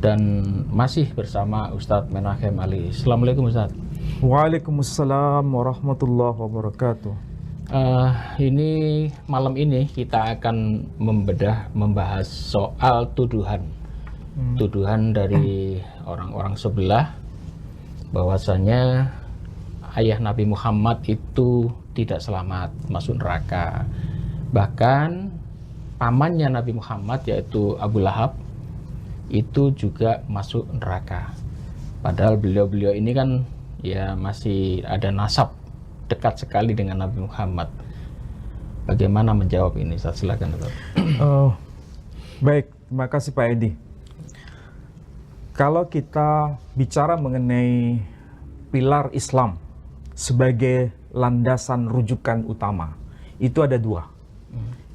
dan masih bersama Ustadz Menachem Ali. Assalamualaikum Ustadz. Waalaikumsalam warahmatullahi wabarakatuh. Ini malam ini kita akan membahas soal tuduhan dari orang-orang sebelah bahwasanya ayah Nabi Muhammad itu tidak selamat, masuk neraka. Bahkan pamannya Nabi Muhammad yaitu Abu Lahab itu juga masuk neraka. Padahal beliau-beliau ini kan ya masih ada nasab dekat sekali dengan Nabi Muhammad. Bagaimana menjawab ini? Saya silakan. Baik, terima kasih Pak Edi. Kalau kita bicara mengenai pilar Islam sebagai landasan rujukan utama, itu ada dua.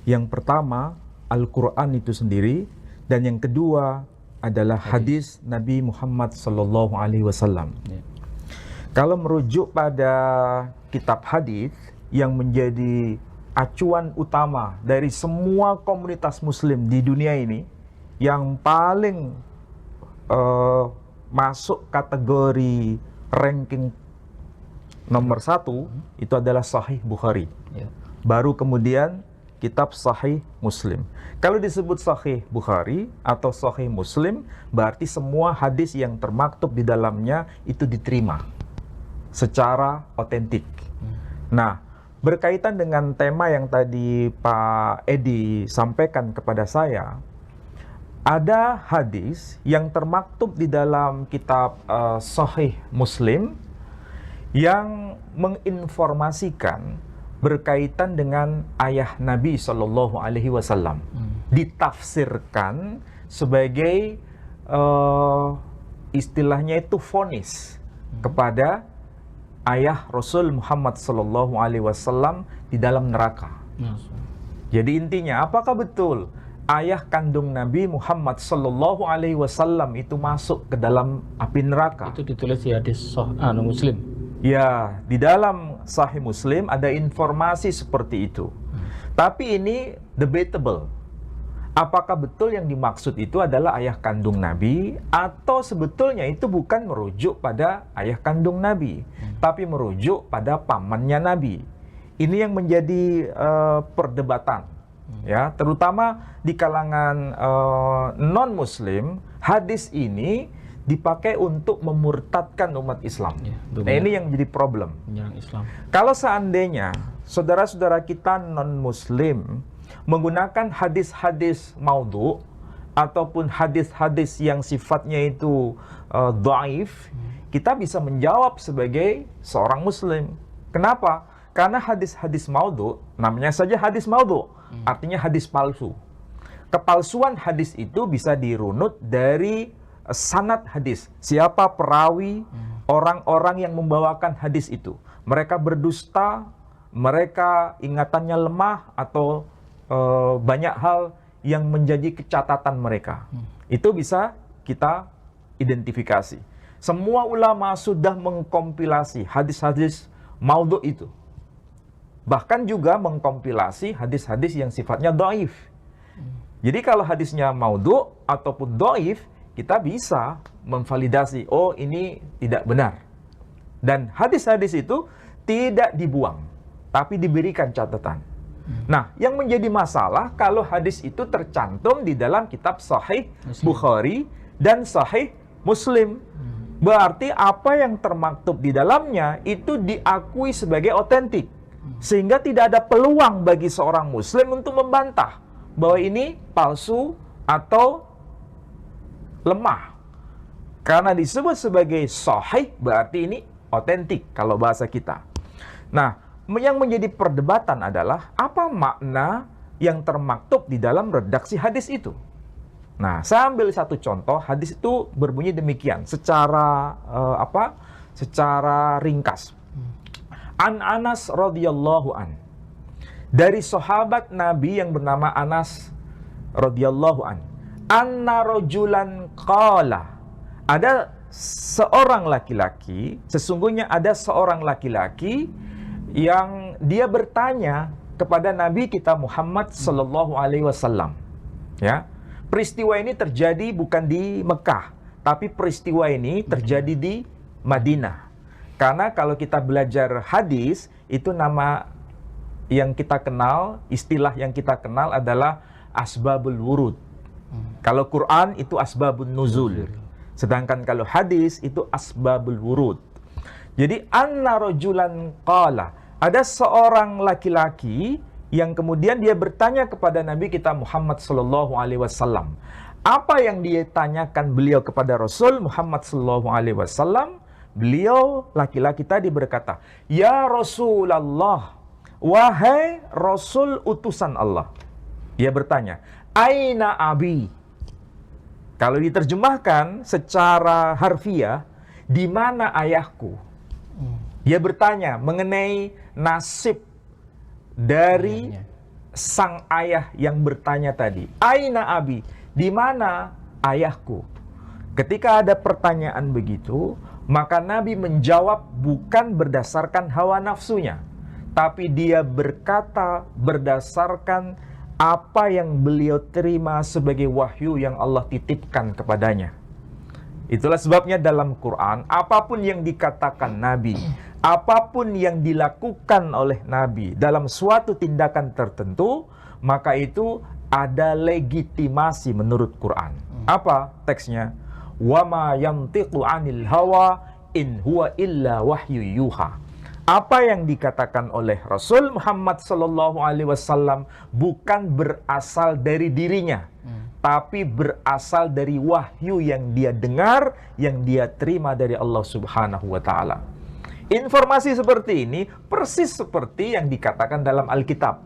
Yang pertama, Al-Quran itu sendiri, dan yang kedua adalah hadis Nabi Muhammad SAW. Kalau merujuk pada kitab hadis yang menjadi acuan utama dari semua komunitas Muslim di dunia ini, yang paling masuk kategori ranking nomor 1 itu adalah Sahih Bukhari. Baru kemudian kitab Sahih Muslim. Kalau disebut Sahih Bukhari atau Sahih Muslim, berarti semua hadis yang termaktub di dalamnya itu diterima secara otentik. Nah, berkaitan dengan tema yang tadi Pak Edi sampaikan kepada saya, ada hadis yang termaktub di dalam kitab Sahih Muslim yang menginformasikan berkaitan dengan ayah Nabi SAW, ditafsirkan sebagai istilahnya itu vonis kepada ayah Rasul Muhammad SAW di dalam neraka. Jadi intinya, apakah betul ayah kandung Nabi Muhammad SAW itu masuk ke dalam api neraka? Itu ditulis di hadis Muslim. Ya, di dalam Sahih Muslim ada informasi seperti itu. Tapi ini debatable. Apakah betul yang dimaksud itu adalah ayah kandung Nabi, atau sebetulnya itu bukan merujuk pada ayah kandung Nabi, tapi merujuk pada pamannya Nabi. Ini yang menjadi perdebatan, ya, terutama di kalangan non-Muslim. Hadis ini dipakai untuk memurtadkan umat Islam. Nah, ini yang menjadi problem. Islam. Kalau seandainya saudara-saudara kita non-Muslim menggunakan hadis-hadis maudhu ataupun hadis-hadis yang sifatnya itu dhaif, kita bisa menjawab sebagai seorang Muslim. Kenapa? Karena hadis-hadis maudhu, namanya saja hadis maudhu, artinya hadis palsu. Kepalsuan hadis itu bisa dirunut dari sanad hadis. Siapa perawi, orang-orang yang membawakan hadis itu. Mereka berdusta, mereka ingatannya lemah, atau banyak hal yang menjadi kecatatan mereka. Itu bisa kita identifikasi. Semua ulama sudah mengkompilasi hadis-hadis maudhu itu. Bahkan juga mengkompilasi hadis-hadis yang sifatnya dhaif. Jadi kalau hadisnya maudhu ataupun dhaif, kita bisa memvalidasi, oh ini tidak benar. Dan hadis-hadis itu tidak dibuang, tapi diberikan catatan. Nah, yang menjadi masalah kalau hadis itu tercantum di dalam kitab Sahih Bukhari dan Sahih Muslim. Berarti apa yang termaktub di dalamnya itu diakui sebagai otentik. Sehingga tidak ada peluang bagi seorang Muslim untuk membantah bahwa ini palsu atau lemah. Karena disebut sebagai sahih, berarti ini otentik kalau bahasa kita. Nah, yang menjadi perdebatan adalah apa makna yang termaktub di dalam redaksi hadis itu. Nah, saya ambil satu contoh. Hadis itu berbunyi demikian secara secara ringkas. An Anas radhiyallahu an, dari sahabat Nabi yang bernama Anas radhiyallahu an, anna rajulan qala, ada seorang laki-laki, sesungguhnya ada seorang laki-laki yang dia bertanya kepada Nabi kita Muhammad sallallahu alaihi wasallam. Ya. Peristiwa ini terjadi bukan di Mekah, tapi peristiwa ini terjadi di Madinah. Karena kalau kita belajar hadis, itu nama yang kita kenal, istilah yang kita kenal adalah asbabul wurud. Kalau Quran itu asbabun nuzul. Sedangkan kalau hadis itu asbabul wurud. Jadi anna rajulan qala, ada seorang laki-laki yang kemudian dia bertanya kepada Nabi kita Muhammad sallallahu alaihi wasallam. Apa yang dia tanyakan beliau kepada Rasul Muhammad sallallahu alaihi wasallam? Beliau laki-laki tadi berkata, "Ya Rasulullah, wahai Rasul utusan Allah." Dia bertanya, "Aina abi?" Kalau diterjemahkan secara harfiah, di mana ayahku? Dia bertanya mengenai nasib dari sang ayah yang bertanya tadi. Aina abi? Di mana ayahku? Ketika ada pertanyaan begitu, maka Nabi menjawab bukan berdasarkan hawa nafsunya, tapi dia berkata berdasarkan apa yang beliau terima sebagai wahyu yang Allah titipkan kepadanya. Itulah sebabnya dalam Quran, apapun yang dikatakan Nabi, apapun yang dilakukan oleh Nabi dalam suatu tindakan tertentu, maka itu ada legitimasi menurut Quran. Apa teksnya? Wa ma yantiqu 'anil hawa in huwa illa wahyu yuha. Apa yang dikatakan oleh Rasul Muhammad sallallahu alaihi wasallam bukan berasal dari dirinya, tapi berasal dari wahyu yang dia dengar, yang dia terima dari Allah Subhanahu wa taala. Informasi seperti ini persis seperti yang dikatakan dalam Alkitab.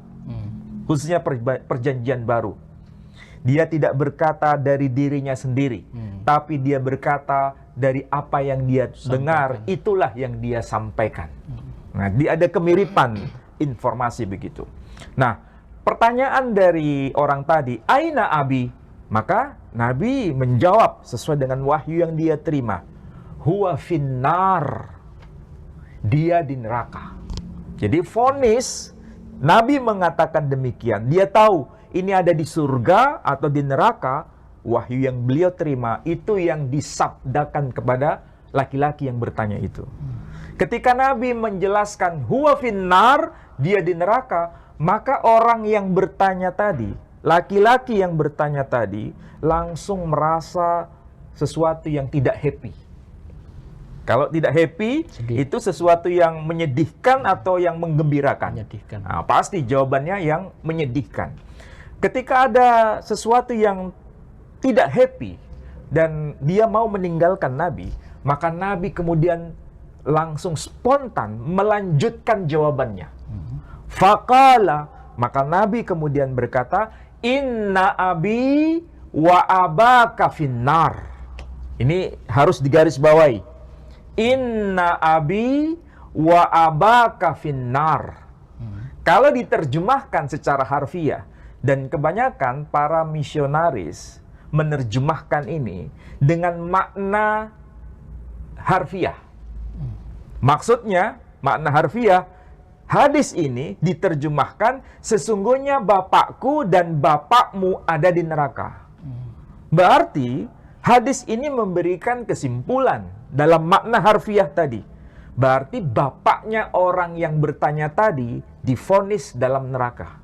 Khususnya perjanjian baru. Dia tidak berkata dari dirinya sendiri, tapi dia berkata dari apa yang dia dengar, itulah yang dia sampaikan. Nah, ada kemiripan informasi begitu. Nah, pertanyaan dari orang tadi, aina abi? Maka Nabi menjawab sesuai dengan wahyu yang dia terima. Huwa finnar. Dia di neraka. Jadi vonis, Nabi mengatakan demikian. Dia tahu ini ada di surga atau di neraka. Wahyu yang beliau terima itu yang disabdakan kepada laki-laki yang bertanya itu. Ketika Nabi menjelaskan huwa finnar, dia di neraka, maka orang yang bertanya tadi, laki-laki yang bertanya tadi, langsung merasa sesuatu yang tidak happy. Kalau tidak happy, itu sesuatu yang menyedihkan atau yang menggembirakan. Menyedihkan. Nah, pasti jawabannya yang menyedihkan. Ketika ada sesuatu yang tidak happy dan dia mau meninggalkan Nabi, maka Nabi kemudian langsung spontan melanjutkan jawabannya. Faqala, maka Nabi kemudian berkata, inna abi wa abaka finnar. Ini harus digarisbawahi. Inna abi wa abaka finnar. Kalau diterjemahkan secara harfiah, dan kebanyakan para misionaris menerjemahkan ini dengan makna harfiah. Maksudnya, makna harfiah, hadis ini diterjemahkan sesungguhnya bapakku dan bapakmu ada di neraka. Berarti hadis ini memberikan kesimpulan dalam makna harfiah tadi. Berarti bapaknya orang yang bertanya tadi divonis dalam neraka.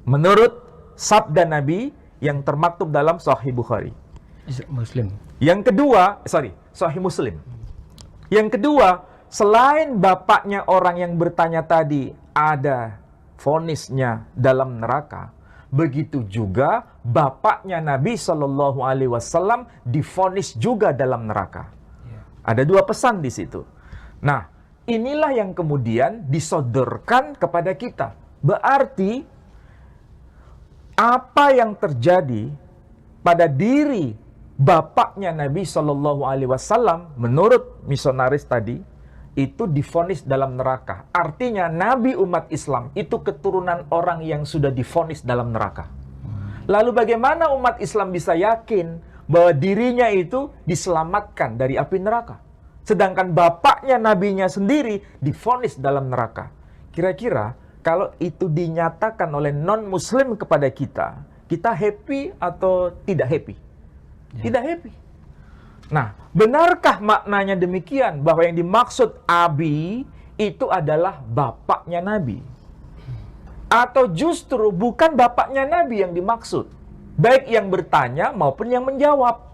Menurut sabda Nabi yang termaktub dalam Sahih Bukhari. Muslim. Yang kedua, Sahih Muslim. Yang kedua, selain bapaknya orang yang bertanya tadi ada vonisnya dalam neraka, begitu juga bapaknya Nabi Shallallahu Alaihi Wasallam divonis juga dalam neraka. Ada dua pesan di situ. Nah, inilah yang kemudian disodorkan kepada kita. Berarti apa yang terjadi pada diri bapaknya Nabi Shallallahu Alaihi Wasallam menurut misionaris tadi itu divonis dalam neraka. Artinya Nabi umat Islam itu keturunan orang yang sudah divonis dalam neraka. Lalu bagaimana umat Islam bisa yakin bahwa dirinya itu diselamatkan dari api neraka? Sedangkan bapaknya nabinya sendiri divonis dalam neraka. Kira-kira kalau itu dinyatakan oleh non-muslim kepada kita, kita happy atau tidak happy? Tidak happy. Nah, benarkah maknanya demikian bahwa yang dimaksud abi itu adalah bapaknya Nabi? Atau justru bukan bapaknya Nabi yang dimaksud? Baik yang bertanya maupun yang menjawab.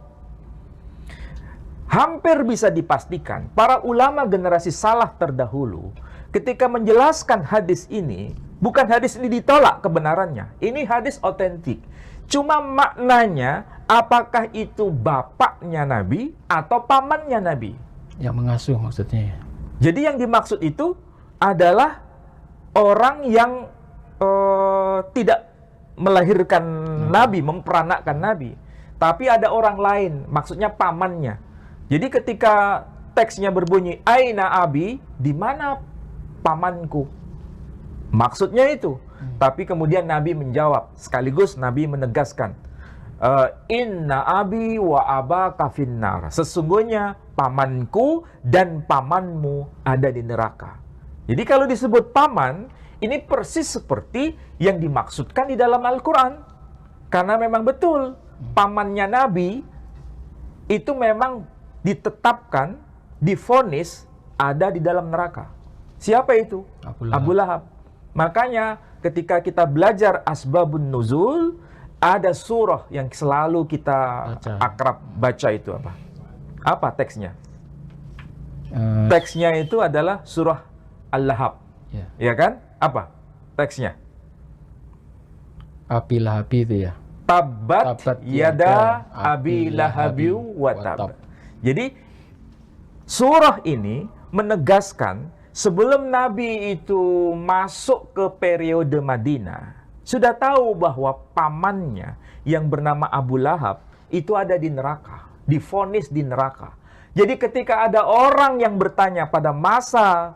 Hampir bisa dipastikan para ulama generasi salaf terdahulu ketika menjelaskan hadis ini, bukan hadis ini ditolak kebenarannya. Ini hadis otentik. Cuma maknanya, apakah itu bapaknya Nabi atau pamannya Nabi? Yang mengasuh maksudnya. Jadi yang dimaksud itu adalah orang yang tidak melahirkan Nabi, memperanakkan Nabi. Tapi ada orang lain, maksudnya pamannya. Jadi ketika teksnya berbunyi, Aina abi, di mana pamanku? Maksudnya itu. Tapi kemudian Nabi menjawab, sekaligus Nabi menegaskan, Inna abi wa abaka finnar. Sesungguhnya pamanku dan pamanmu ada di neraka. Jadi kalau disebut paman, ini persis seperti yang dimaksudkan di dalam Al-Quran. Karena memang betul, pamannya Nabi itu memang ditetapkan, divonis ada di dalam neraka. Siapa itu? Abu Lahab. Makanya ketika kita belajar asbabun nuzul, ada surah yang selalu kita akrab baca itu apa? Apa teksnya? Teksnya itu adalah surah Al-Lahab. Ya kan? Apa teksnya? Abi Lahab itu ya. Tabbat yada abi lahabi wa tab. Jadi surah ini menegaskan sebelum Nabi itu masuk ke periode Madinah, sudah tahu bahwa pamannya yang bernama Abu Lahab itu ada di neraka, divonis di neraka. Jadi ketika ada orang yang bertanya pada masa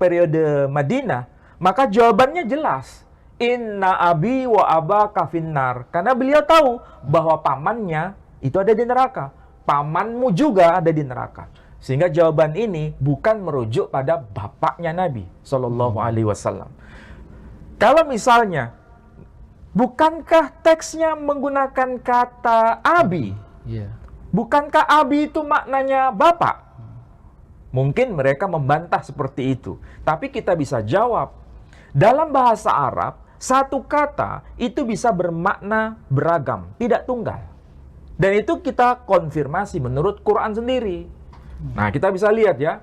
periode Madinah, maka jawabannya jelas. Inna abi wa abaka finnar. Karena beliau tahu bahwa pamannya itu ada di neraka. Pamanmu juga ada di neraka. Sehingga jawaban ini bukan merujuk pada bapaknya Nabi Shallallahu Alaihi Wasallam. Kalau misalnya, bukankah teksnya menggunakan kata abi? Bukankah abi itu maknanya bapak? Mungkin mereka membantah seperti itu. Tapi kita bisa jawab. Dalam bahasa Arab, satu kata itu bisa bermakna beragam, tidak tunggal. Dan itu kita konfirmasi menurut Quran sendiri. Nah, kita bisa lihat ya.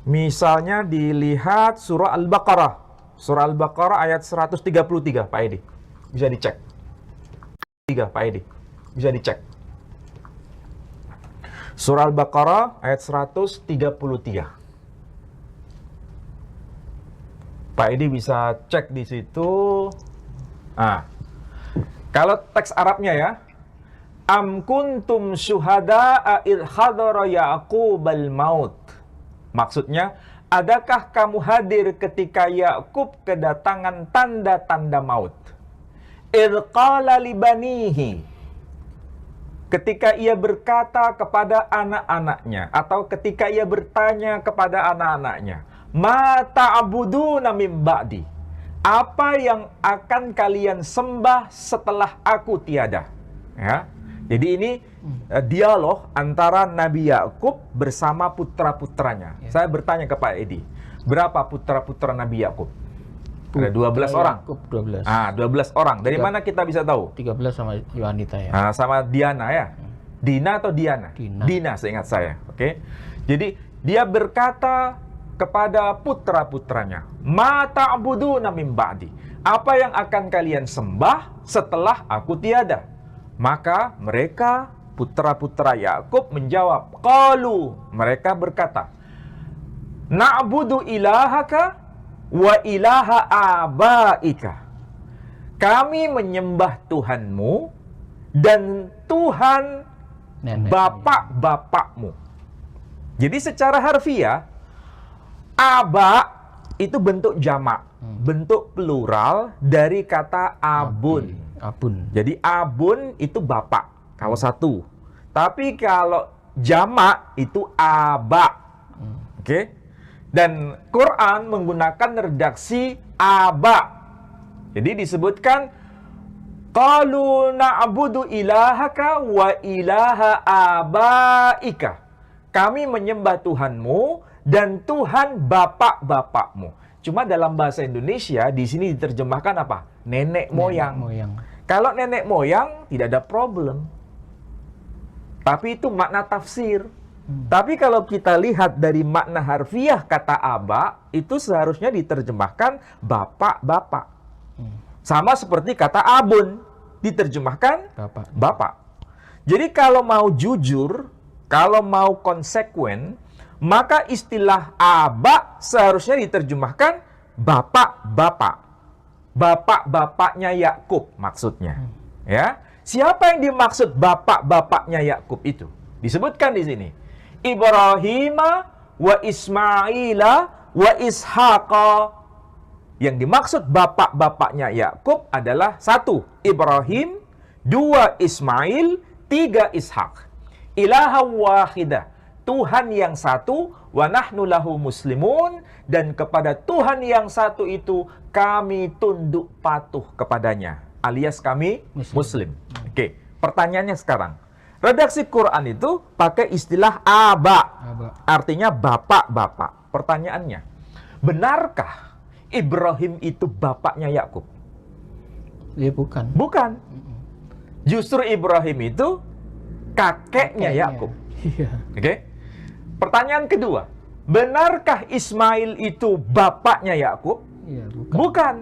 Misalnya dilihat surah Al-Baqarah. Surah Al-Baqarah ayat 133, Pak Edi. Bisa dicek. Pak Edi. Bisa dicek. Surah Al-Baqarah ayat 133. Pak Edi bisa cek di situ. Kalau teks Arabnya ya, Am kuntum syuhada'a idh hadara Ya'qubal maut. Maksudnya, adakah kamu hadir ketika Yakub kedatangan tanda-tanda maut? Idh qala libanihi. Ketika ia berkata kepada anak-anaknya, atau ketika ia bertanya kepada anak-anaknya, Ma ta'buduna min ba'di. Apa yang akan kalian sembah setelah aku tiada? Ya. Jadi ini dialog antara Nabi Yakub bersama putra-putranya. Saya bertanya ke Pak Edi, berapa putra-putra Nabi Yakub? Ada 12 orang. 12. 12 orang. Dari mana kita bisa tahu? 13 sama wanita ya. Sama Diana ya. Dina atau Diana? Dina seingat saya. Oke. Jadi dia berkata kepada putra-putranya, Ma ta'buduna min ba'di. Apa yang akan kalian sembah setelah aku tiada? Maka mereka, putra-putra Yakub menjawab, qalu, mereka berkata, Na'budu ilahaka wa ilaha abaika. Kami menyembah Tuhanmu dan Tuhan bapak-bapakmu. Jadi secara harfiah, aba itu bentuk jamak, bentuk plural dari kata abun. Jadi abun itu bapak, kalau satu. Tapi kalau jamak itu aba. Oke? Dan Quran menggunakan redaksi aba. Jadi disebutkan Qalu na'budu ilahaka wa ilaha abaika. Kami menyembah Tuhanmu dan Tuhan bapak-bapakmu. Cuma dalam bahasa Indonesia di sini diterjemahkan apa? Nenek moyang. Kalau nenek moyang tidak ada problem. Tapi itu makna tafsir. Tapi kalau kita lihat dari makna harfiah kata aba, itu seharusnya diterjemahkan bapak-bapak. Sama seperti kata abun, diterjemahkan bapak. Jadi kalau mau jujur, kalau mau konsekuen, maka istilah aba seharusnya diterjemahkan bapak-bapak. Bapak-bapaknya Yakub maksudnya. Ya. Siapa yang dimaksud bapak-bapaknya Yakub itu? Disebutkan di sini. Ibrahima wa Ismaila wa Ishaqa. Yang dimaksud bapak-bapaknya Yakub adalah 1. Ibrahim, 2. Ismail, 3. Ishak. Ilaha wahidah. Tuhan yang satu, wa nahnu lahu muslimun, dan kepada Tuhan yang satu itu kami tunduk patuh kepadanya, alias kami Muslim. Oke, pertanyaannya sekarang. Redaksi Quran itu pakai istilah aba. Artinya bapak-bapak. Pertanyaannya, benarkah Ibrahim itu bapaknya Yakub? Ya bukan. Bukan. Justru Ibrahim itu kakeknya Yakub. Iya. Oke. Pertanyaan kedua, benarkah Ismail itu bapaknya Yakub? Iya, bukan. Bukan.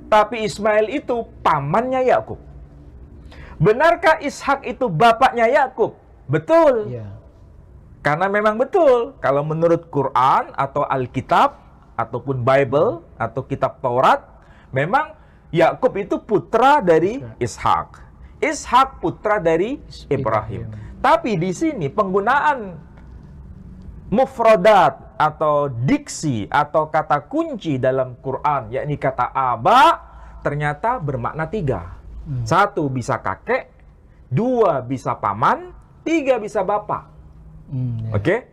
Tapi Ismail itu pamannya Yakub. Benarkah Ishak itu bapaknya Yakub? Betul. Iya. Karena memang betul. Kalau menurut Quran atau Alkitab ataupun Bible atau kitab Taurat, memang Yakub itu putra dari Ishak. Ishak putra dari Ibrahim. Tapi di sini penggunaan mufradat atau diksi atau kata kunci dalam Quran, yakni kata aba, ternyata bermakna 3. 1 bisa kakek, 2 bisa paman, 3 bisa bapak. Oke?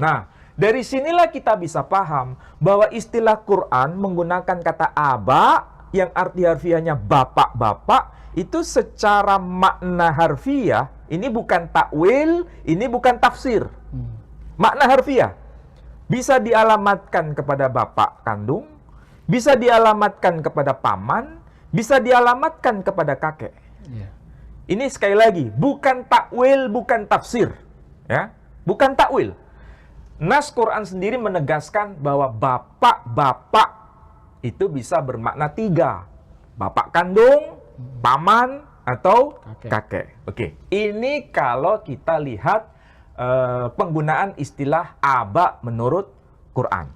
Nah, dari sinilah kita bisa paham bahwa istilah Quran menggunakan kata aba yang arti harfiahnya bapak-bapak, itu secara makna harfiah ini bukan takwil, ini bukan tafsir. Makna harfiah bisa dialamatkan kepada bapak kandung, bisa dialamatkan kepada paman, bisa dialamatkan kepada kakek. Ini sekali lagi bukan takwil, bukan tafsir, ya, bukan takwil. Nas Quran sendiri menegaskan bahwa bapak-bapak itu bisa bermakna 3. Bapak kandung, paman, atau kakek. Oke, ini kalau kita lihat penggunaan istilah aba menurut Quran.